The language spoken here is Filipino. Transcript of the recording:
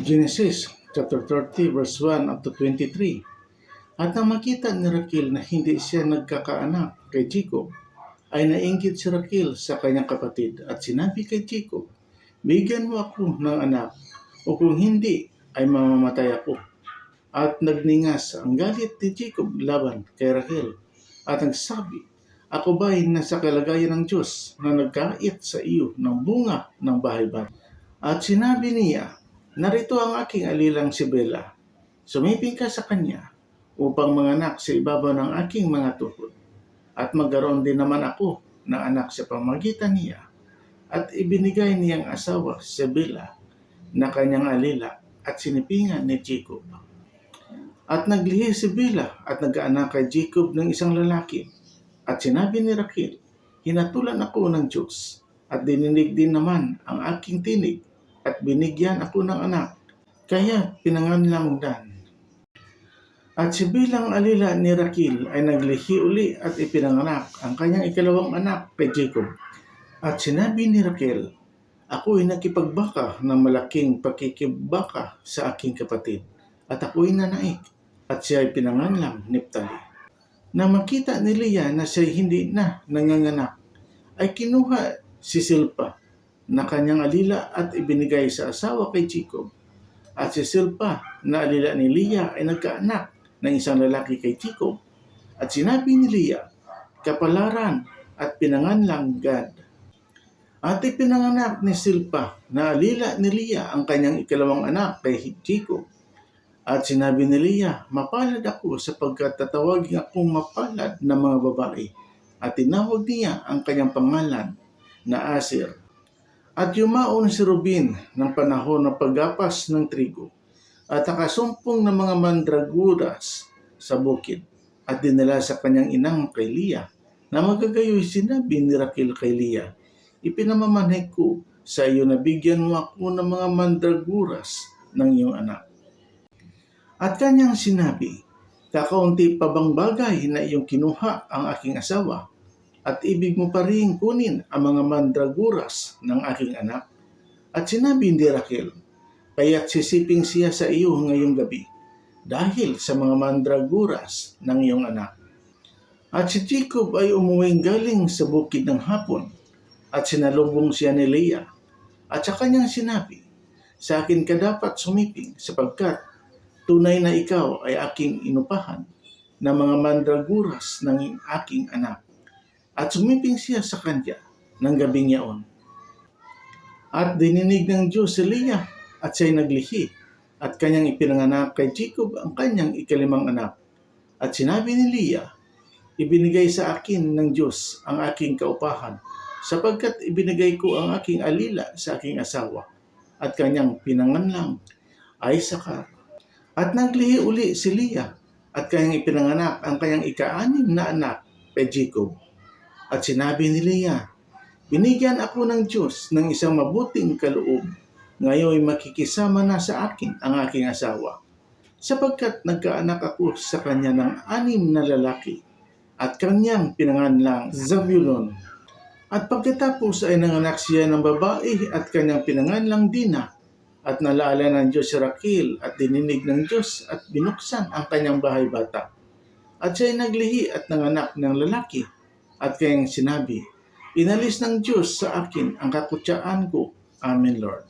Genesis chapter 30 verse 1 up to 23. At nang makita ni Raquel na hindi siya nagkakaanak kay Jacob, ay nainggit si Raquel sa kanyang kapatid at sinabi kay Jacob, "Bigyan mo ako ng anak, o kung hindi ay mamamatay ako." At nagningas ang galit ni Jacob laban kay Raquel at nagsabi, "Ako ba'y nasa kalagayan ng Diyos na nagkait sa iyo ng bunga ng bahay-bahay?" At sinabi niya, "Narito ang aking alilang si Bela. Sumiping ka sa kanya upang manganak sa ibabaw ng aking mga tuhod. At magkaroon din naman ako ng anak sa pamagitan niya." At ibinigay niyang asawa si Bela na kanyang alila at sinipingan ni Jacob. At naglihi si Bela at nagkaanak kay Jacob ng isang lalaki. At sinabi ni Raquel, "Hinatulan ako ng Diyos at dininig din naman ang aking tinig at binigyan ako ng anak, kaya pinanganlang Dan." At si Bilang alila ni Raquel ay naglihi uli at ipinanganak ang kanyang ikalawang anak kay Jacob. At sinabi ni Raquel, "Ako'y nakipagbaka ng malaking pakikibaka sa aking kapatid, at ako'y nanaik." At siya ay pinanganlang Neptali. Nang makita ni Leah na siya hindi na nanganganak, ay kinuha si Silpa na kanyang alila at ibinigay sa asawa kay Jacob. At si Silpa na alila ni Leah ay nagkaanak ng isang lalaki kay Jacob. At sinabi ni Leah, "Kapalaran," at pinanganlang Gad. At ipinanganak ni Silpa na alila ni Leah ang kanyang ikalawang anak kay Jacob. At sinabi ni Leah, "Mapalad ako sapagkat tatawagin akong mapalad na mga babae." At tinawag niya ang kanyang pangalan na Aser. At yumaon si Ruben ng panahon ng paggapas ng trigo at nakasumpong ng mga mandraguras sa bukid at dinala sa kanyang inang kay Leah na magagayoy. Sinabi ni Raquel kay Leah, "Ipinamamanhik ko sa iyo na bigyan mo ako ng mga mandraguras ng iyong anak." At kanyang sinabi, "Kakaunti pa bang bagay na iyong kinuha ang aking asawa? At ibig mo pa rin kunin ang mga mandraguras ng aking anak?" At sinabi ni Raquel, "Kaya't sisiping siya sa iyo ngayong gabi dahil sa mga mandraguras ng iyong anak." At si Jacob ay umuwing galing sa bukid ng hapon at sinalubong siya ni Leah. At sa kanyang sinabi, "Sa akin ka dapat sumiping sapagkat tunay na ikaw ay aking inupahan ng mga mandraguras ng aking anak." At sumiping siya sa kanya ng gabing yaon. At dininig ng Diyos si Leah at siya'y naglihi at kanyang ipinanganak kay Jacob ang kanyang ikalimang anak. At sinabi ni Leah, "Ibinigay sa akin ng Diyos ang aking kaupahan sapagkat ibinigay ko ang aking alila sa aking asawa." At kanyang pinanganlang Isakar. At naglihi uli si Leah at kanyang ipinanganak ang kanyang ika-anim na anak kay Jacob. At sinabi ni Leah, "Binigyan ako ng Diyos ng isang mabuting kaloob. Ngayon makikisama na sa akin ang aking asawa, sapagkat nagkaanak ako sa kanya ng 6 na lalaki." At kanyang pinanganlang Zabulon. At pagkatapos ay nanganak siya ng babae at kanyang pinanganlang Dina. At nalaala ng Diyos si Raquel at dininig ng Diyos at binuksan ang kanyang bahay-bata. At siya'y naglihi at nanganak ng lalaki. At kanyang sinabi, "Inalis ng Diyos sa akin ang kakutsaan ko. Amen, Lord."